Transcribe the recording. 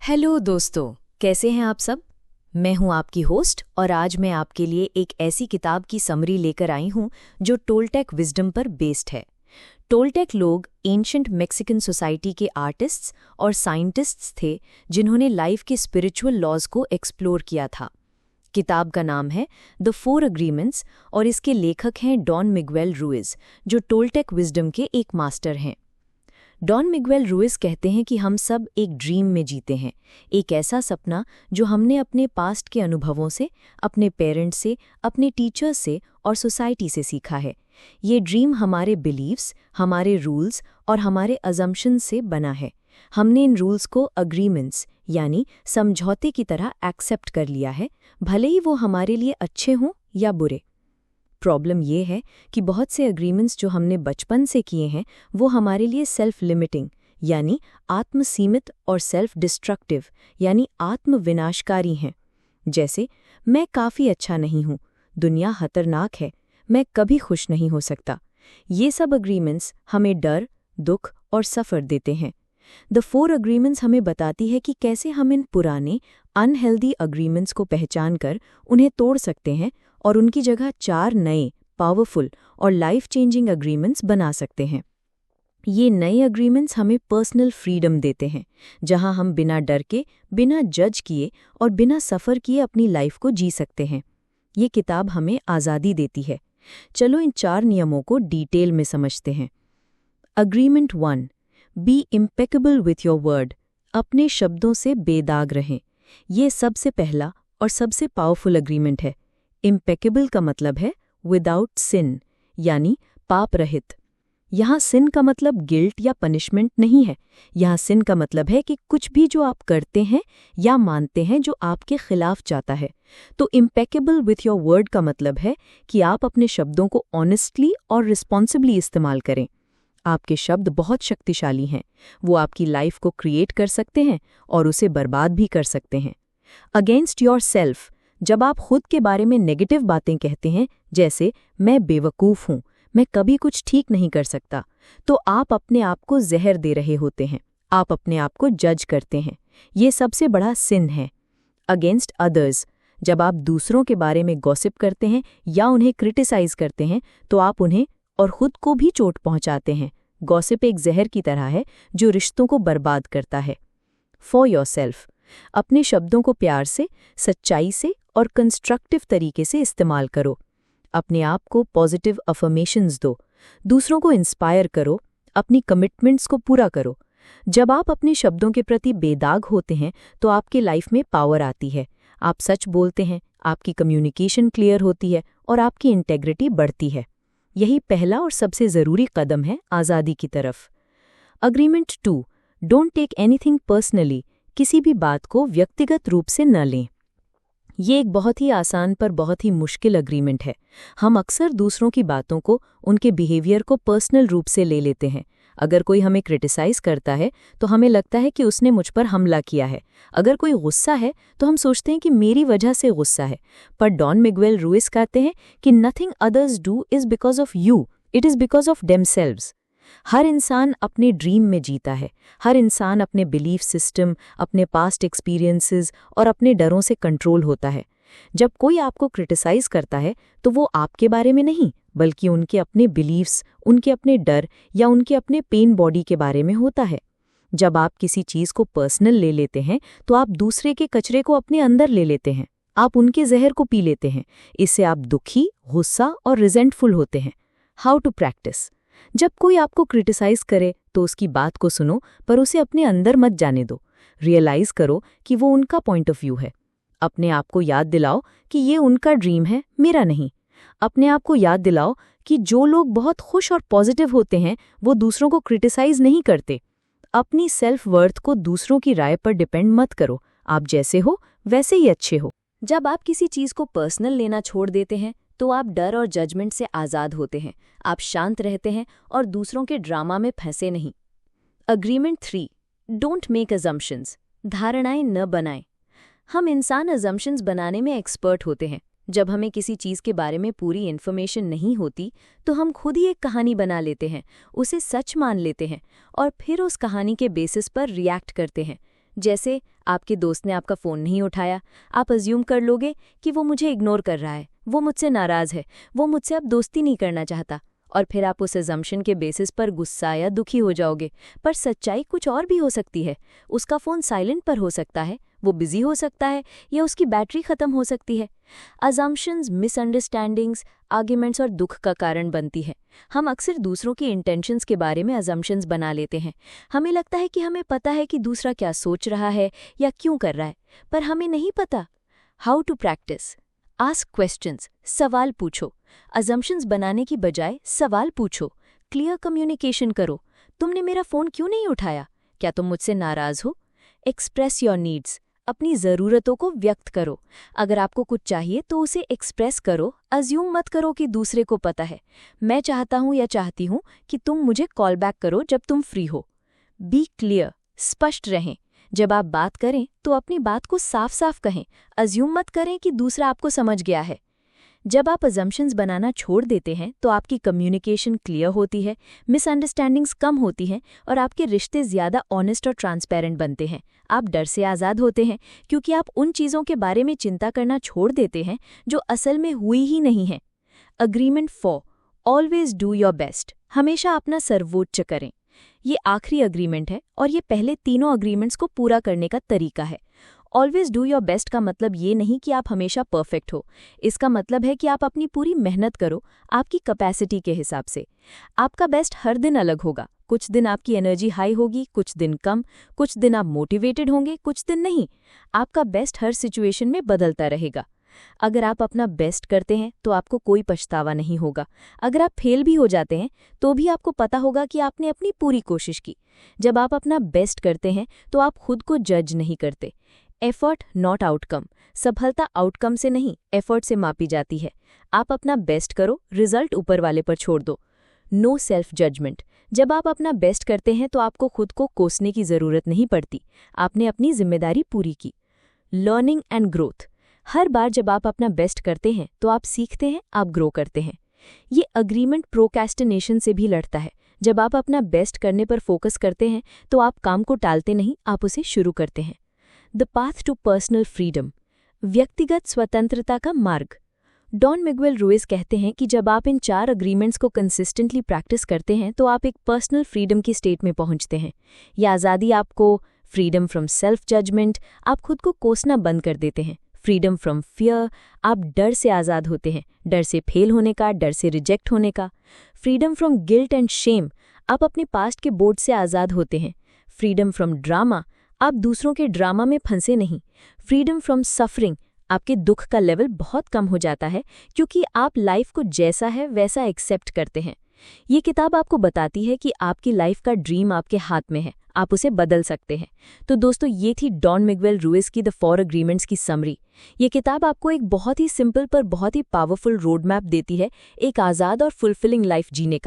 Hello दोस्तों, कैसे हैं आप सब। मैं हूं आपकी होस्ट और आज मैं आपके लिए एक ऐसी किताब की समरी लेकर आई हूं जो टोल्टेक विजडम पर बेस्ड है। टोल्टेक लोग एंशिएंट मेक्सिकन सोसाइटी के आर्टिस्ट्स और साइंटिस्ट्स थे जिन्होंने लाइफ के स्पिरिचुअल लॉज को एक्सप्लोर किया था। किताब का नाम है द 4 अग्रीमेंट्स और इसके लेखक हैं डॉन मिगुएल रुइज, जो टोल्टेक विजडम के एक मास्टर हैं। डॉन मिगुएल रुइज कहते हैं कि हम सब एक ड्रीम में जीते हैं, एक ऐसा सपना जो हमने अपने पास्ट के अनुभवों से, अपने पेरेंट्स से, अपने टीचर्स से और सोसाइटी से सीखा है। ये ड्रीम हमारे बिलीव्स, हमारे रूल्स और हमारे अजम्पशंस से बना है। हमने इन रूल्स को अग्रीमेंट्स यानी समझौते की तरह एक्सेप्ट कर लिया है, भले ही वो हमारे लिए अच्छे हों या बुरे। प्रॉब्लम ये है कि बहुत से अग्रीमेंट्स जो हमने बचपन से किए हैं वो हमारे लिए सेल्फ लिमिटिंग यानी आत्मसीमित और सेल्फ डिस्ट्रक्टिव यानी आत्मविनाशकारी हैं। जैसे मैं काफ़ी अच्छा नहीं हूँ, दुनिया खतरनाक है, मैं कभी खुश नहीं हो सकता। ये सब अग्रीमेंट्स हमें डर, दुख और सफ़र देते हैं। द 4 अग्रीमेंट्स हमें बताती है कि कैसे हम इन पुराने अनहेल्दी अग्रीमेंट्स को पहचान कर उन्हें तोड़ सकते हैं और उनकी जगह 4 नए, पावरफुल और लाइफ चेंजिंग अग्रीमेंट्स बना सकते हैं। ये नए अग्रीमेंट्स हमें पर्सनल फ्रीडम देते हैं, जहां हम बिना डर के, बिना जज किए और बिना सफ़र किए अपनी लाइफ को जी सकते हैं। ये किताब हमें आज़ादी देती है। चलो इन 4 नियमों को डिटेल में समझते हैं। Agreement 1, be impeccable with your word. अपने शब्दों से बेदाग रहें। ये सबसे पहला और सबसे पावरफुल अग्रीमेंट है। इम्पेकेबल का मतलब है विदाउट सिन यानी पाप रहित। यहाँ सिन का मतलब गिल्ट या पनिशमेंट नहीं है। यहाँ सिन का मतलब है कि कुछ भी जो आप करते हैं या मानते हैं जो आपके खिलाफ जाता है। तो इम्पेकेबल विथ योर वर्ड का मतलब है कि आप अपने शब्दों को ऑनेस्टली और रिस्पॉन्सिबली इस्तेमाल करें। आपके शब्द बहुत शक्तिशाली हैं। वो आपकी लाइफ को क्रिएट कर सकते हैं और उसे बर्बाद भी कर सकते हैं। अगेंस्ट योर सेल्फ, जब आप खुद के बारे में नेगेटिव बातें कहते हैं, जैसे मैं बेवकूफ़ हूँ, मैं कभी कुछ ठीक नहीं कर सकता, तो आप अपने आप को जहर दे रहे होते हैं। आप अपने आप को जज करते हैं। ये सबसे बड़ा सिन है। अगेंस्ट अदर्स, जब आप दूसरों के बारे में गॉसिप करते हैं या उन्हें क्रिटिसाइज करते हैं, तो आप उन्हें और खुद को भी चोट पहुंचाते हैं। गॉसिप एक जहर की तरह है जो रिश्तों को बर्बाद करता है। फॉर योरसेल्फ, अपने शब्दों को प्यार से, सच्चाई से और कंस्ट्रक्टिव तरीके से इस्तेमाल करो। अपने आप को पॉजिटिव अफर्मेशंस दो, दूसरों को इंस्पायर करो, अपनी कमिटमेंट्स को पूरा करो। जब आप अपने शब्दों के प्रति बेदाग होते हैं तो आपके लाइफ में पावर आती है। आप सच बोलते हैं, आपकी कम्युनिकेशन क्लियर होती है और आपकी इंटेग्रिटी बढ़ती है। यही पहला और सबसे ज़रूरी कदम है आज़ादी की तरफ। Agreement 2, don't take anything personally. किसी भी बात को व्यक्तिगत रूप से न लें। ये एक बहुत ही आसान पर बहुत ही मुश्किल अग्रीमेंट है। हम अक्सर दूसरों की बातों को, उनके बिहेवियर को पर्सनल रूप से ले लेते हैं। अगर कोई हमें क्रिटिसाइज करता है तो हमें लगता है कि उसने मुझ पर हमला किया है। अगर कोई गुस्सा है तो हम सोचते हैं कि मेरी वजह से गुस्सा है। पर डॉन मिगुएल रुइज कहते हैं कि nothing others do is because of you, it is because of themselves. हर इंसान अपने ड्रीम में जीता है। हर इंसान अपने बिलीफ सिस्टम, अपने पास्ट एक्सपीरियंसेस और अपने डरों से कंट्रोल होता है। जब कोई आपको क्रिटिसाइज करता है तो वो आपके बारे में नहीं, बल्कि उनके अपने बिलीव्स, उनके अपने डर या उनके अपने पेन बॉडी के बारे में होता है। जब आप किसी चीज़ को पर्सनल ले लेते हैं तो आप दूसरे के कचरे को अपने अंदर ले लेते हैं। आप उनके जहर को पी लेते हैं। इससे आप दुखी, गुस्सा और रिजेंटफुल होते हैं। How to practice. जब कोई आपको क्रिटिसाइज करे तो उसकी बात को सुनो, पर उसे अपने अंदर मत जाने दो। रियलाइज करो कि वो उनका पॉइंट ऑफ व्यू है। अपने आप को याद दिलाओ कि ये उनका ड्रीम है, मेरा नहीं। अपने आप को याद दिलाओ कि जो लोग बहुत खुश और पॉजिटिव होते हैं वो दूसरों को क्रिटिसाइज नहीं करते। अपनी सेल्फ वर्थ को दूसरों की राय पर डिपेंड मत करो। आप जैसे हो वैसे ही अच्छे हो। जब आप किसी चीज़ को पर्सनल लेना छोड़ देते हैं तो आप डर और जजमेंट से आज़ाद होते हैं। आप शांत रहते हैं और दूसरों के ड्रामा में फंसे नहीं। Agreement 3, don't make assumptions. धारणाएं न बनाएं। हम इंसान अजम्पशंस बनाने में एक्सपर्ट होते हैं। जब हमें किसी चीज़ के बारे में पूरी इन्फॉर्मेशन नहीं होती तो हम खुद ही एक कहानी बना लेते हैं, उसे सच मान लेते हैं और फिर उस कहानी के बेसिस पर रिएक्ट करते हैं। जैसे आपके दोस्त ने आपका फ़ोन नहीं उठाया, आप अज्यूम कर लोगे कि वो मुझे इग्नोर कर रहा है, वो मुझसे नाराज़ है, वो मुझसे अब दोस्ती नहीं करना चाहता, और फिर आप उस अजम्पशन के बेसिस पर गुस्सा या दुखी हो जाओगे। पर सच्चाई कुछ और भी हो सकती है। उसका फ़ोन साइलेंट पर हो सकता है, वो बिजी हो सकता है, या उसकी बैटरी ख़त्म हो सकती है। अजम्पशंस, मिसअंडरस्टैंडिंग्स, आर्ग्यूमेंट्स और दुख का कारण बनती है। हम अक्सर दूसरों की इंटेंशंस के बारे में अजम्पशंस बना लेते हैं। हमें लगता है कि हमें पता है कि दूसरा क्या सोच रहा है या क्यों कर रहा है, पर हमें नहीं पता। How to practice? Ask questions, सवाल पूछो। अजम्पशंस बनाने की बजाय सवाल पूछो। क्लियर कम्युनिकेशन करो। तुमने मेरा फ़ोन क्यों नहीं उठाया? क्या तुम मुझसे नाराज़ हो? Express your needs. अपनी ज़रूरतों को व्यक्त करो। अगर आपको कुछ चाहिए तो उसे एक्सप्रेस करो। अज्यूम मत करो कि दूसरे को पता है। मैं चाहता हूँ या चाहती हूँ कि तुम मुझे कॉल बैक करो जब तुम फ्री हो। बी क्लियर, स्पष्ट रहें। जब आप बात करें तो अपनी बात को साफ साफ कहें। अज्यूम मत करें कि दूसरा आपको समझ गया है। जब आप अजम्पशंस बनाना छोड़ देते हैं तो आपकी कम्युनिकेशन क्लियर होती है, मिसअंडरस्टैंडिंग्स कम होती हैं और आपके रिश्ते ज़्यादा ऑनेस्ट और ट्रांसपेरेंट बनते हैं। आप डर से आज़ाद होते हैं क्योंकि आप उन चीज़ों के बारे में चिंता करना छोड़ देते हैं जो असल में हुई ही नहीं हैं। Agreement 4, always do your best. हमेशा अपना सर्वोच्च करें। ये आखिरी अग्रीमेंट है और ये पहले तीनों अग्रीमेंट्स को पूरा करने का तरीका है। ऑलवेज डू योर बेस्ट का मतलब ये नहीं कि आप हमेशा परफेक्ट हो। इसका मतलब है कि आप अपनी पूरी मेहनत करो, आपकी कैपेसिटी के हिसाब से। आपका बेस्ट हर दिन अलग होगा। कुछ दिन आपकी एनर्जी हाई होगी, कुछ दिन कम, कुछ दिन आप मोटिवेटेड होंगे, कुछ दिन नहीं। आपका बेस्ट हर सिचुएशन में बदलता रहेगा। अगर आप अपना बेस्ट करते हैं तो आपको कोई पछतावा नहीं होगा। अगर आप फेल भी हो जाते हैं तो भी आपको पता होगा कि आपने अपनी पूरी कोशिश की। जब आप अपना बेस्ट करते हैं तो आप खुद को जज नहीं करते। Effort not outcome. सफलता आउटकम से नहीं, एफर्ट से मापी जाती है। आप अपना बेस्ट करो, रिजल्ट ऊपर वाले पर छोड़ दो। No self judgment. जब आप अपना बेस्ट करते हैं तो आपको खुद को कोसने की ज़रूरत नहीं पड़ती। आपने अपनी जिम्मेदारी पूरी की। Learning and growth. हर बार जब आप अपना बेस्ट करते हैं तो आप सीखते हैं, आप ग्रो करते हैं। ये अग्रीमेंट प्रोक्रेस्टिनेशन से भी लड़ता है। जब आप अपना बेस्ट करने पर फोकस करते हैं तो आप काम को टालते नहीं, आप उसे शुरू करते हैं। The path to personal freedom. व्यक्तिगत स्वतंत्रता का मार्ग। डॉन मिगुएल रुइस कहते हैं कि जब आप इन 4 अग्रीमेंट्स को कंसिस्टेंटली प्रैक्टिस करते हैं तो आप एक पर्सनल फ्रीडम की स्टेट में पहुंचते हैं। यह आज़ादी आपको फ्रीडम फ्रॉम सेल्फ जजमेंट, आप खुद को कोसना बंद कर देते हैं। फ्रीडम फ्रॉम फियर, आप डर से आज़ाद होते हैं, डर से फेल होने का, डर से रिजेक्ट होने का। Freedom from guilt and Shem, आप अपने पास्ट के बोझ से आज़ाद होते हैं। फ्रीडम फ्रॉम ड्रामा, आप दूसरों के ड्रामा में फंसे नहीं। फ्रीडम फ्रॉम सफरिंग, आपके दुख का लेवल बहुत कम हो जाता है क्योंकि आप लाइफ को जैसा है वैसा एक्सेप्ट करते हैं। ये किताब आपको बताती है कि आपकी लाइफ का ड्रीम आपके हाथ में है, आप उसे बदल सकते हैं। तो दोस्तों, ये थी डॉन मिगुएल रुइस की द 4 अग्रीमेंट्स की समरी। ये किताब आपको एक बहुत ही सिंपल पर बहुत ही पावरफुल रोड मैप देती है एक आज़ाद और फुलफिलिंग लाइफ जीने का।